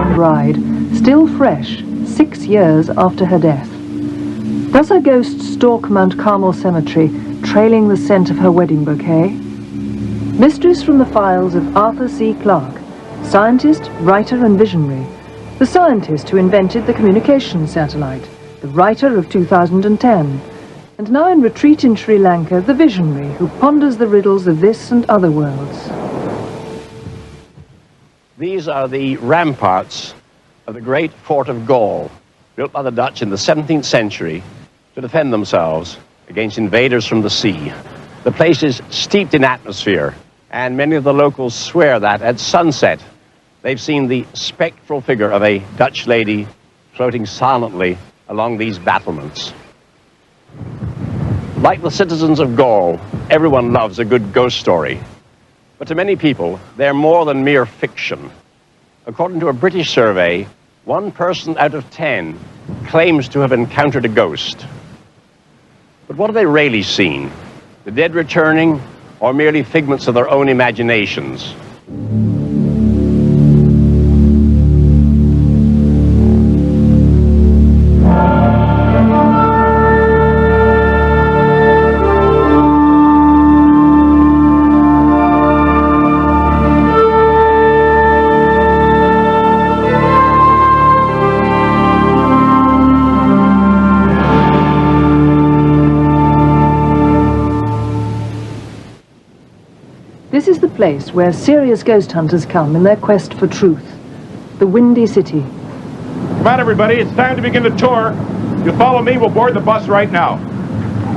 young bride, still fresh 6 years after her death. Does her ghost stalk Mount Carmel Cemetery, trailing the scent of her wedding bouquet? Mysteries from the files of Arthur C. Clarke, scientist, writer and visionary. The scientist who invented the communication satellite, the writer of 2010, and now in retreat in Sri Lanka, the visionary who ponders the riddles of this and other worlds. These are the ramparts of the great fort of Gaul, built by the Dutch in the 17th century to defend themselves against invaders from the sea. The place is steeped in atmosphere, and many of the locals swear that at sunset they've seen the spectral figure of a Dutch lady floating silently along these battlements. Like the citizens of Gaul, everyone loves a good ghost story. But to many people, they're more than mere fiction. According to a British survey, 1 person out of 10 claims to have encountered a ghost. But what have they really seen? The dead returning, or merely figments of their own imaginations? This is the place where serious ghost hunters come in their quest for truth. The Windy City. Come on, everybody, it's time to begin the tour. If you follow me, we'll board the bus right now.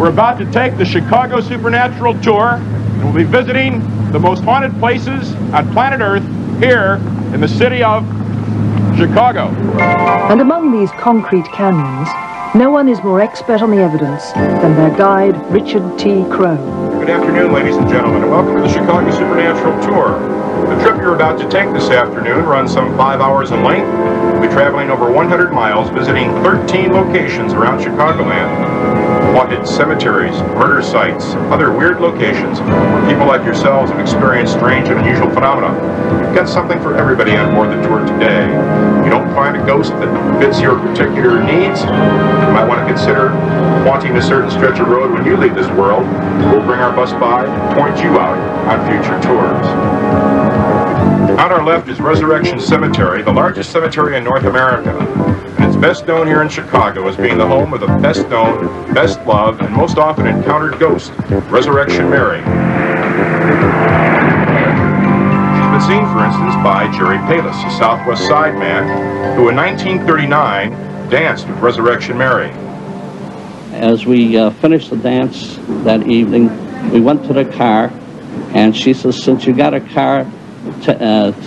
We're about to take the Chicago Supernatural Tour, and we'll be visiting the most haunted places on planet Earth here in the city of Chicago. And among these concrete canyons, no one is more expert on the evidence than their guide, Richard T. Crowe. Good afternoon, ladies and gentlemen, and welcome to the Chicago Supernatural Tour. The trip you're about to take this afternoon runs some 5 hours in length. We'll be traveling over 100 miles, visiting 13 locations around Chicagoland. Haunted cemeteries, murder sites, other weird locations where people like yourselves have experienced strange and unusual phenomena. We've got something for everybody on board the tour today. If you don't find a ghost that fits your particular needs, you might want to consider haunting a certain stretch of road when you leave this world. We'll bring our bus by and point you out on future tours. On our left is Resurrection Cemetery, the largest cemetery in North America. And it's best known here in Chicago as being the home of the best known, best loved, and most often encountered ghost, Resurrection Mary. She's been seen, for instance, by Jerry Palis, a Southwest Side man, who in 1939 danced with Resurrection Mary. As we finished the dance that evening, we went to the car, and she says, "Since you got a car,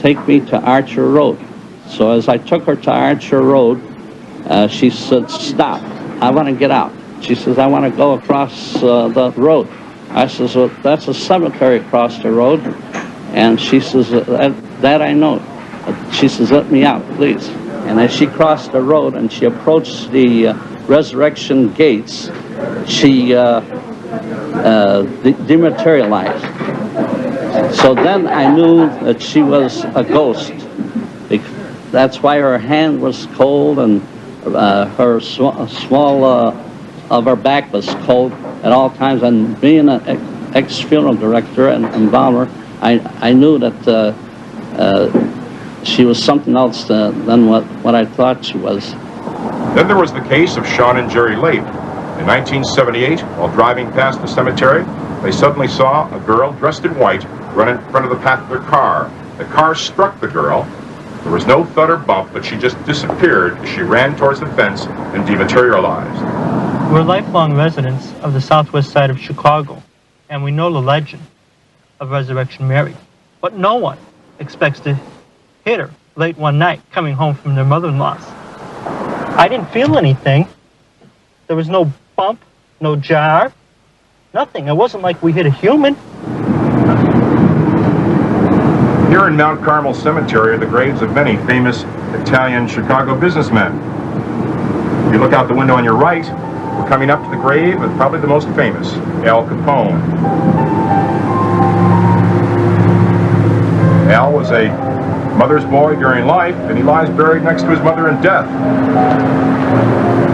take me to Archer Road." So as I took her to Archer Road, she said, "Stop, I want to get out." She says, "I want to go across the road." I says, "Well, that's a cemetery across the road." And she says, that I know. She says, "Let me out, please." And as she crossed the road and she approached the Resurrection gates, she dematerialized. So then I knew that she was a ghost. That's why her hand was cold, and her small of her back was cold at all times. And being an ex-funeral director and embalmer, I knew that she was something else than what I thought she was. Then there was the case of Sean and Jerry Lape. In 1978, while driving past the cemetery, they suddenly saw a girl dressed in white run in front of the path of their car. The car struck the girl. There was no thud or bump, but she just disappeared as she ran towards the fence and dematerialized. We're lifelong residents of the southwest side of Chicago, and we know the legend of Resurrection Mary. But no one expects to hit her late one night coming home from their mother-in-law's. I didn't feel anything. There was no bump, no jar, nothing. It wasn't like we hit a human. Here in Mount Carmel Cemetery are the graves of many famous Italian Chicago businessmen. If you look out the window on your right, we're coming up to the grave of probably the most famous, Al Capone. Al was a mother's boy during life, and he lies buried next to his mother in death.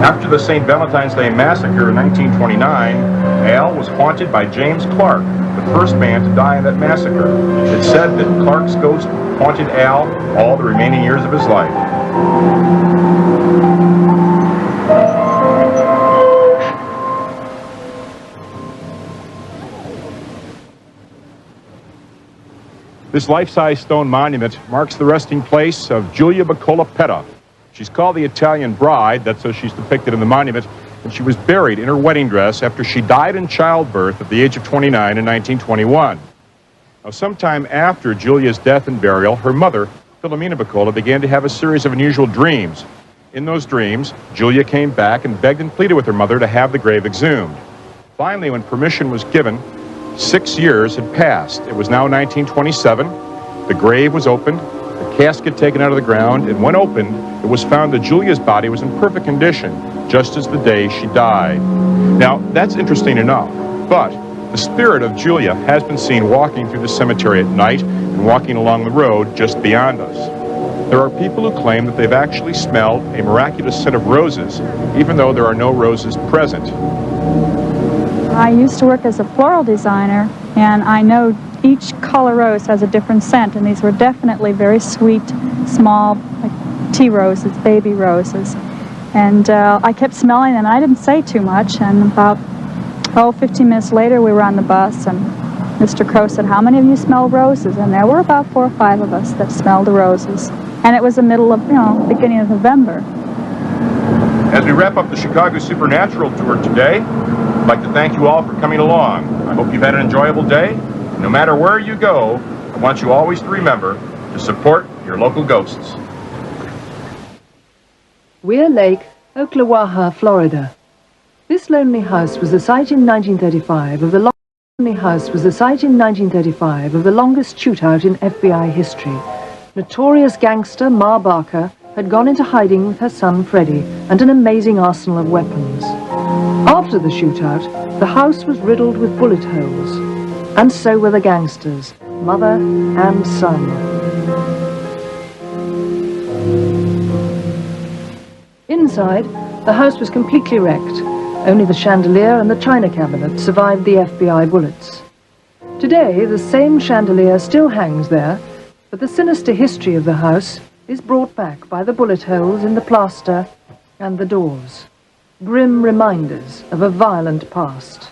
After the St. Valentine's Day Massacre in 1929, Al was haunted by James Clarke, the first man to die in that massacre. It's said that Clarke's ghost haunted Al all the remaining years of his life. This life-size stone monument marks the resting place of Giulia Petta. She's called the Italian Bride, that's how she's depicted in the monument, and she was buried in her wedding dress after she died in childbirth at the age of 29 in 1921. Now, sometime after Giulia's death and burial, her mother, Filomena Piccola, began to have a series of unusual dreams. In those dreams, Giulia came back and begged and pleaded with her mother to have the grave exhumed. Finally, when permission was given, 6 years had passed. It was now 1927. The grave was opened, the casket taken out of the ground, and when opened, it was found that Giulia's body was in perfect condition, just as the day she died. Now, that's interesting enough, but the spirit of Giulia has been seen walking through the cemetery at night and walking along the road just beyond us. There are people who claim that they've actually smelled a miraculous scent of roses, even though there are no roses present. I used to work as a floral designer, and I know each color rose has a different scent, and these were definitely very sweet, small, like tea roses, baby roses. And I kept smelling them, and I didn't say too much, and about 15 minutes later we were on the bus, and Mr. Crow said, "How many of you smell roses?" And there were about 4 or 5 of us that smelled the roses. And it was the middle of, beginning of November. As we wrap up the Chicago Supernatural Tour today, I'd like to thank you all for coming along. I hope you've had an enjoyable day. No matter where you go, I want you always to remember to support your local ghosts. Weir Lake, Ocklawaha, Florida. This lonely house was the site in 1935 of the longest shootout in FBI history. Notorious gangster Ma Barker had gone into hiding with her son Freddie and an amazing arsenal of weapons. After the shootout, the house was riddled with bullet holes, and so were the gangsters, mother and son. Inside, the house was completely wrecked. Only the chandelier and the china cabinet survived the FBI bullets. Today, the same chandelier still hangs there, but the sinister history of the house is brought back by the bullet holes in the plaster and the doors. Grim reminders of a violent past.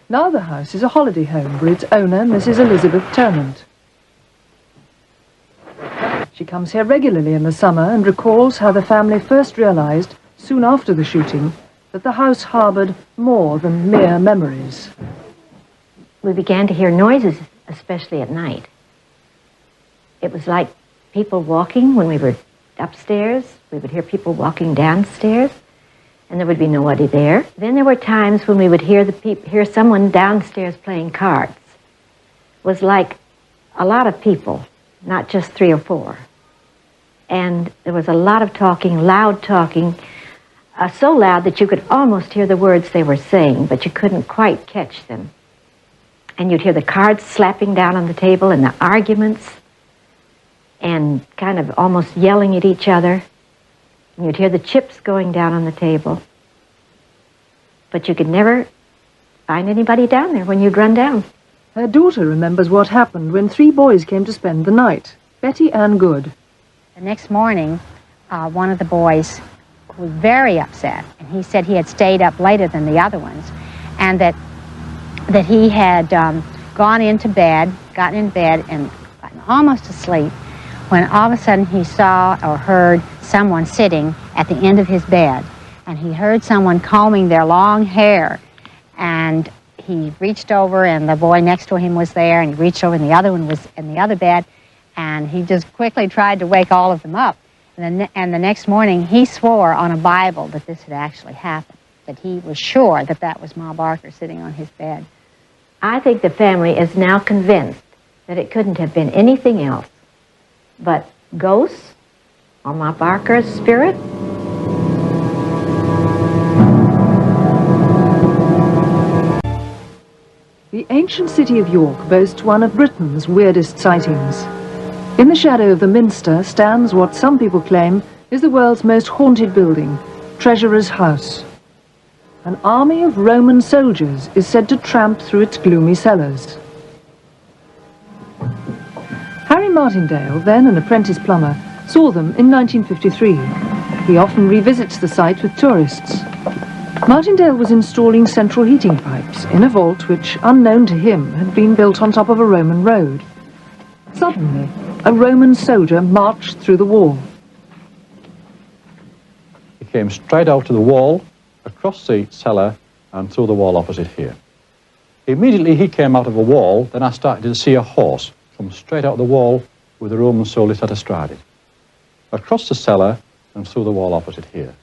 Now the house is a holiday home for its owner, Mrs. Elizabeth Turnant. She comes here regularly in the summer and recalls how the family first realized, soon after the shooting, that the house harbored more than mere memories. We began to hear noises, especially at night. It was like people walking when we were upstairs. We would hear people walking downstairs, and there would be nobody there. Then there were times when we would hear someone downstairs playing cards. It was like a lot of people, not just 3 or 4. And there was a lot of talking, loud talking, so loud that you could almost hear the words they were saying, but you couldn't quite catch them. And you'd hear the cards slapping down on the table and the arguments and kind of almost yelling at each other. And you'd hear the chips going down on the table. But you could never find anybody down there when you'd run down. Her daughter remembers what happened when 3 boys came to spend the night. Betty and Good. The next morning, one of the boys was very upset, and he said he had stayed up later than the other ones, and that he had gotten in bed and gotten almost asleep, when all of a sudden he saw or heard someone sitting at the end of his bed, and he heard someone combing their long hair, and he reached over, and the boy next to him was there, and he reached over, and the other one was in the other bed, and he just quickly tried to wake all of them up. And the next morning, he swore on a Bible that this had actually happened, that he was sure that that was Ma Barker sitting on his bed. I think the family is now convinced that it couldn't have been anything else but ghosts or Ma Barker's spirit. The ancient city of York boasts one of Britain's weirdest sightings. In the shadow of the Minster stands what some people claim is the world's most haunted building, Treasurer's House. An army of Roman soldiers is said to tramp through its gloomy cellars. Harry Martindale, then an apprentice plumber, saw them in 1953. He often revisits the site with tourists. Martindale was installing central heating pipes in a vault which, unknown to him, had been built on top of a Roman road. Suddenly, a Roman soldier marched through the wall. He came straight out to the wall, across the cellar, and through the wall opposite here. Immediately he came out of a wall, then I started to see a horse come straight out of the wall with a Roman soldier sat astride it. Across the cellar and through the wall opposite here.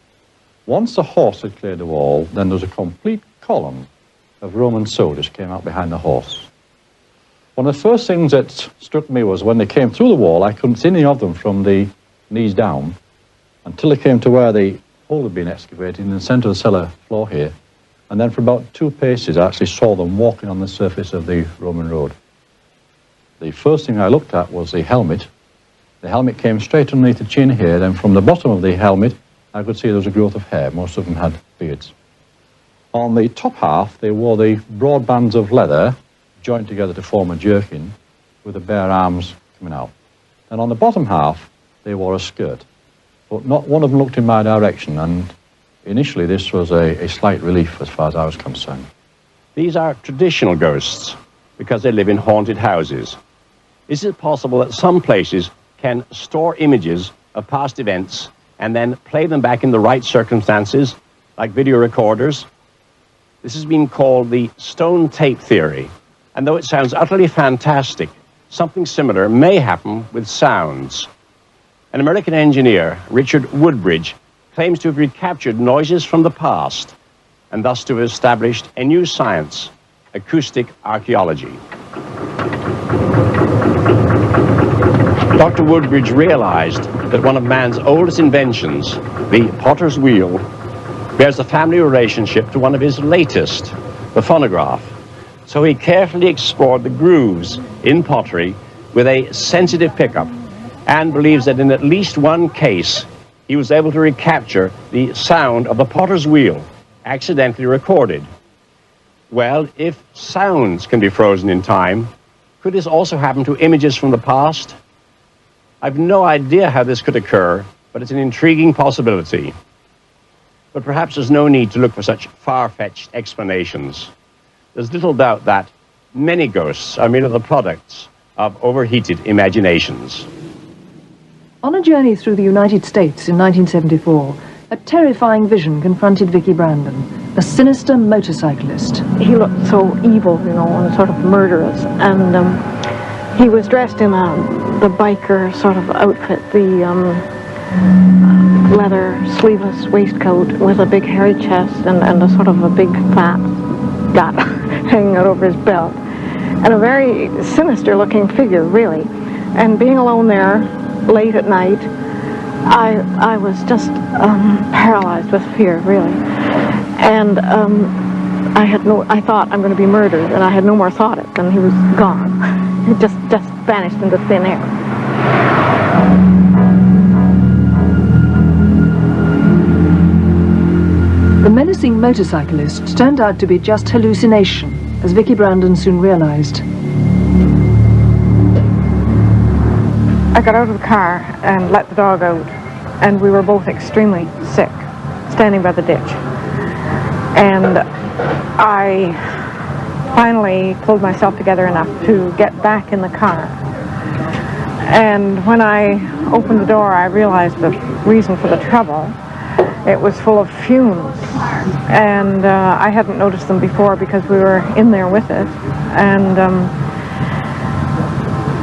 Once the horse had cleared the wall, then there was a complete column of Roman soldiers came out behind the horse. One of the first things that struck me was when they came through the wall, I couldn't see any of them from the knees down until they came to where the hole had been excavated in the centre of the cellar floor here. And then for about 2 paces, I actually saw them walking on the surface of the Roman road. The first thing I looked at was the helmet. The helmet came straight underneath the chin here, then from the bottom of the helmet, I could see there was a growth of hair. Most of them had beards. On the top half, they wore the broad bands of leather, joined together to form a jerkin, with the bare arms coming out. And on the bottom half, they wore a skirt. But not one of them looked in my direction, and initially this was a slight relief as far as I was concerned. These are traditional ghosts because they live in haunted houses. Is it possible that some places can store images of past events and then play them back in the right circumstances, like video recorders? This has been called the stone tape theory. And though it sounds utterly fantastic, something similar may happen with sounds. An American engineer, Richard Woodbridge, claims to have recaptured noises from the past and thus to have established a new science, acoustic archaeology. Dr. Woodbridge realized that one of man's oldest inventions, the potter's wheel, bears a family relationship to one of his latest, the phonograph. So he carefully explored the grooves in pottery with a sensitive pickup and believes that in at least one case, he was able to recapture the sound of the potter's wheel, accidentally recorded. Well, if sounds can be frozen in time, could this also happen to images from the past? I've no idea how this could occur, but it's an intriguing possibility. But perhaps there's no need to look for such far-fetched explanations. There's little doubt that many ghosts are merely the products of overheated imaginations. On a journey through the United States in 1974, a terrifying vision confronted Vicky Brandon, a sinister motorcyclist. He looked so evil, you know, and sort of murderous, and he was dressed in the biker sort of outfit, the leather sleeveless waistcoat with a big hairy chest and a sort of a big fat gut hanging out over his belt, and a very sinister looking figure, really. And being alone there late at night, I was just paralyzed with fear, really. And I thought I'm going to be murdered, and I had no more thought it, and he was gone. He just vanished into thin air. The menacing motorcyclist turned out to be just hallucination, as Vicky Brandon soon realized. I got out of the car and let the dog out, and we were both extremely sick, standing by the ditch. And I finally pulled myself together enough to get back in the car. And when I opened the door, I realized the reason for the trouble. It was full of fumes, and I hadn't noticed them before because we were in there with it. And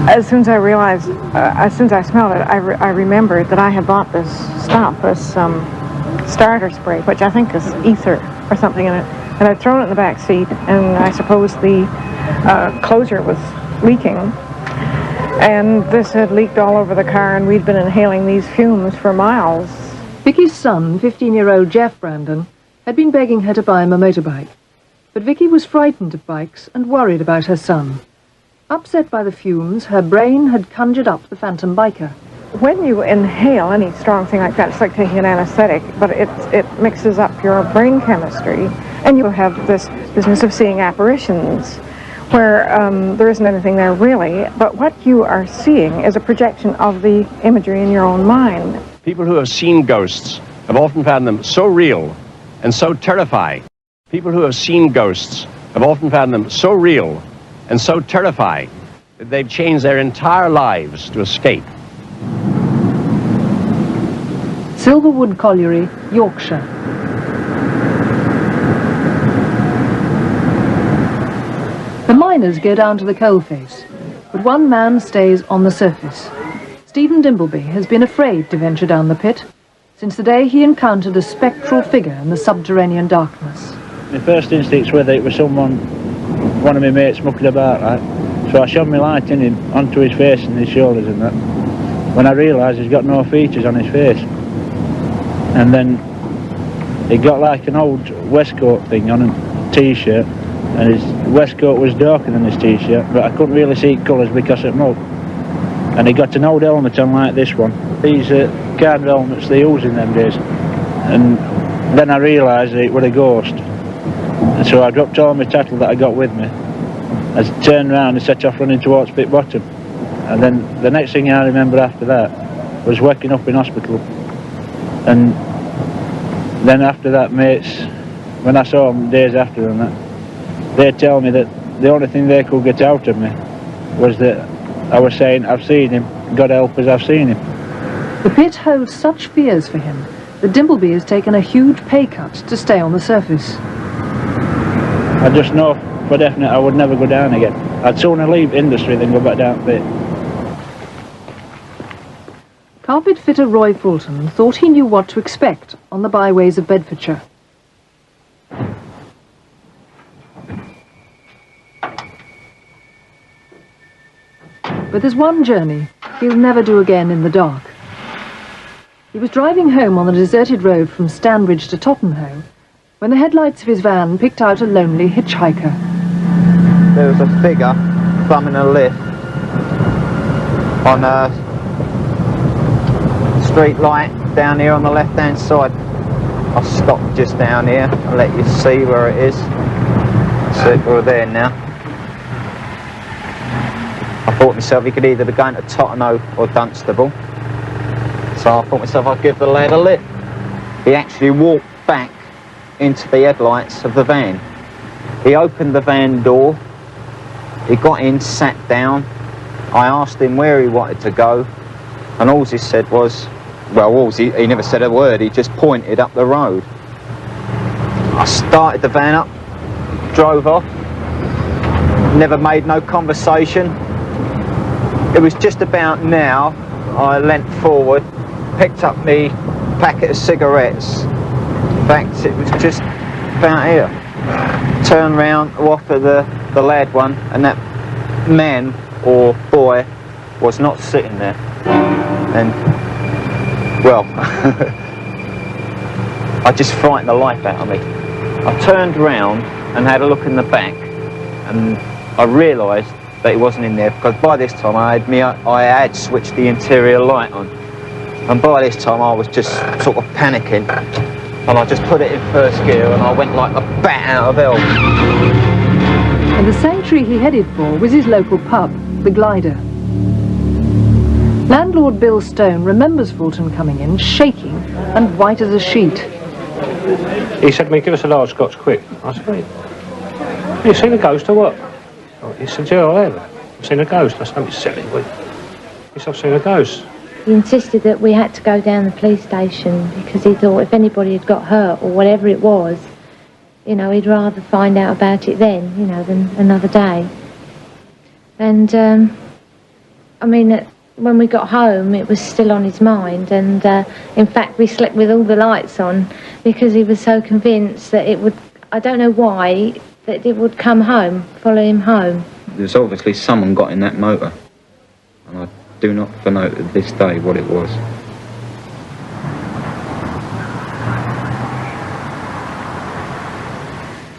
as soon as I realized, as soon as I smelled it, I remembered that I had bought this stuff, this starter spray, which I think is ether or something in it, and I'd thrown it in the back seat, and I suppose the closure was leaking, and this had leaked all over the car, and we'd been inhaling these fumes for miles. Vicky's son, 15-year-old Jeff Brandon, had been begging her to buy him a motorbike. But Vicky was frightened of bikes and worried about her son. Upset by the fumes, her brain had conjured up the phantom biker. When you inhale any strong thing like that, it's like taking an anesthetic, but it mixes up your brain chemistry, and you have this business of seeing apparitions, where there isn't anything there really, but what you are seeing is a projection of the imagery in your own mind. People who have seen ghosts have often found them so real and so terrifying. People who have seen ghosts have often found them so real and so terrifying that they've changed their entire lives to escape. Silverwood Colliery, Yorkshire. The miners go down to the coalface, but one man stays on the surface. Stephen Dimbleby has been afraid to venture down the pit since the day he encountered a spectral figure in the subterranean darkness. My first instincts were that it was someone, one of my mates, mucking about, right? So I shone my light in him onto his face and his shoulders and that. When I realised he's got no features on his face. And then he got like an old waistcoat thing on, a t-shirt, and his waistcoat was darker than his t-shirt, but I couldn't really see colours because of smoke. And he got an old helmet on like this one. These kind of helmets they use in them days. And then I realised that it was a ghost. And so I dropped all my tattle that I got with me. I turned around and set off running towards Pit Bottom. And then the next thing I remember after that was waking up in hospital. And then after that, mates, when I saw them days after and that, they tell me that the only thing they could get out of me was that I was saying, I've seen him, God help us, I've seen him. The pit holds such fears for him that Dimbleby has taken a huge pay cut to stay on the surface. I just know for definite I would never go down again. I'd sooner leave industry than go back down the pit. Carpet fitter Roy Fulton thought he knew what to expect on the byways of Bedfordshire. But there's one journey he'll never do again in the dark. He was driving home on the deserted road from Stanbridge to Tottenham when the headlights of his van picked out a lonely hitchhiker. There was a figure thumbing a lift on a street light down here on the left hand side. I'll stop just down here and let you see where it is. So we're there now. I thought myself he could either be going to Tottenham or Dunstable. So I thought myself I'd give the lad a lift. He actually walked back into the headlights of the van. He opened the van door, he got in, sat down. I asked him where he wanted to go, and all he said was, well, he never said a word, he just pointed up the road. I started the van up, drove off, never made no conversation. It was just about now I leant forward, picked up me packet of cigarettes. In fact, it was just about here. Turned round to offer the lad one, and that man or boy was not sitting there. And, well, I just frightened the life out of me. I turned round and had a look in the back, and I realised that he wasn't in there, because by this time I had switched the interior light on. And by this time I was just sort of panicking. And I just put it in first gear and I went like a bat out of hell. And the sanctuary he headed for was his local pub, the Glider. Landlord Bill Stone remembers Fulton coming in, shaking and white as a sheet. He said to me, give us a large Scotch quick. I said, have you seen a ghost or what? He said, yeah, I have. I've seen a ghost. I said, don't be silly. He said, I've seen a ghost. He insisted that we had to go down the police station because he thought if anybody had got hurt or whatever it was, you know, he'd rather find out about it then, you know, than another day. And, I mean, when we got home, it was still on his mind, and in fact, we slept with all the lights on because he was so convinced that it would, I don't know why, that it would come home, follow him home. There's obviously someone got in that motor, and I do not for note to this day what it was.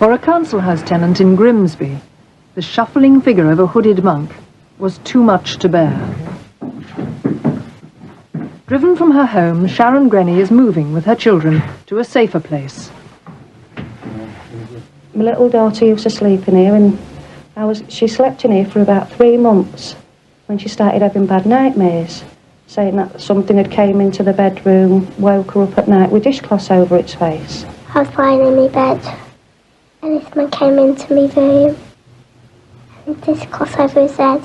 For a council house tenant in Grimsby, the shuffling figure of a hooded monk was too much to bear. Driven from her home, Sharon Grenny is moving with her children to a safer place. My little daughter used to sleep in here, and she slept in here for about 3 months when she started having bad nightmares, saying that something had came into the bedroom, woke her up at night with dishcloths over its face. I was lying in my bed, and this man came into my room, and dishcloths over his head.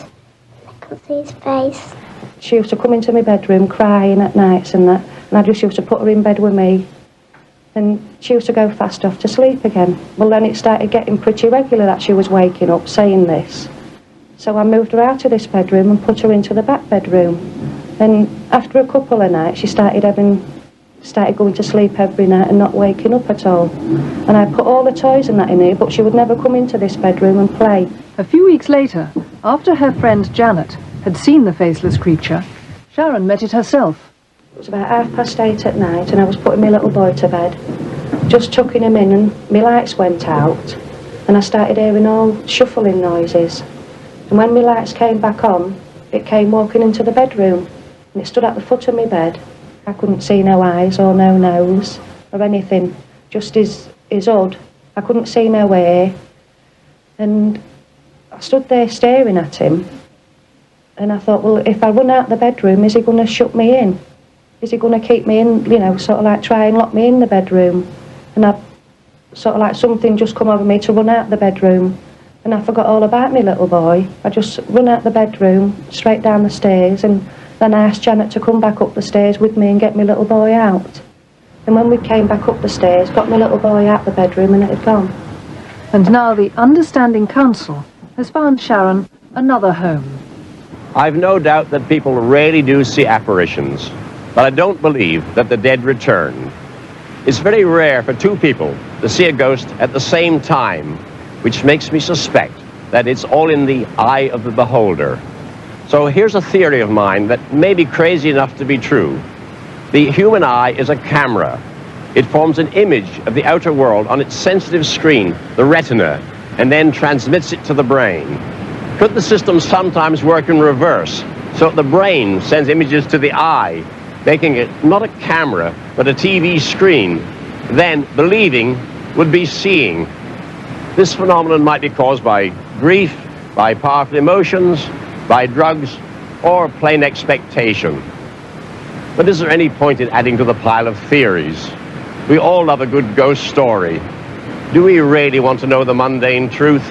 I couldn't see his face. She used to come into my bedroom crying at nights and that, and I just used to put her in bed with me, and she used to go fast off to sleep again. Well, then it started getting pretty regular that she was waking up saying this. So I moved her out of this bedroom and put her into the back bedroom. And after a couple of nights, she started going to sleep every night and not waking up at all. And I put all the toys and that in here, but she would never come into this bedroom and play. A few weeks later, after her friend Janet had seen the faceless creature, Sharon met it herself. It was about 8:30 at night, and I was putting my little boy to bed, just tucking him in, and my lights went out, and I started hearing all shuffling noises. And when my lights came back on, it came walking into the bedroom, and it stood at the foot of my bed. I couldn't see no eyes or no nose or anything, just his hood. I couldn't see no hair, and I stood there staring at him, and I thought, well, if I run out the bedroom, is he going to shut me in? Is he going to keep me in, you know, sort of like try and lock me in the bedroom? And I sort of like something just come over me to run out the bedroom, and I forgot all about my little boy. I just run out the bedroom, straight down the stairs, and then I asked Janet to come back up the stairs with me and get my little boy out. And when we came back up the stairs, got my little boy out the bedroom, and it had gone. And now the understanding council has found Sharon another home. I've no doubt that people really do see apparitions, but I don't believe that the dead return. It's very rare for two people to see a ghost at the same time, which makes me suspect that it's all in the eye of the beholder. So here's a theory of mine that may be crazy enough to be true. The human eye is a camera. It forms an image of the outer world on its sensitive screen, the retina, and then transmits it to the brain. Could the system sometimes work in reverse, so the brain sends images to the eye, making it not a camera, but a TV screen? Then believing would be seeing. This phenomenon might be caused by grief, by powerful emotions, by drugs, or plain expectation. But is there any point in adding to the pile of theories? We all love a good ghost story. Do we really want to know the mundane truth?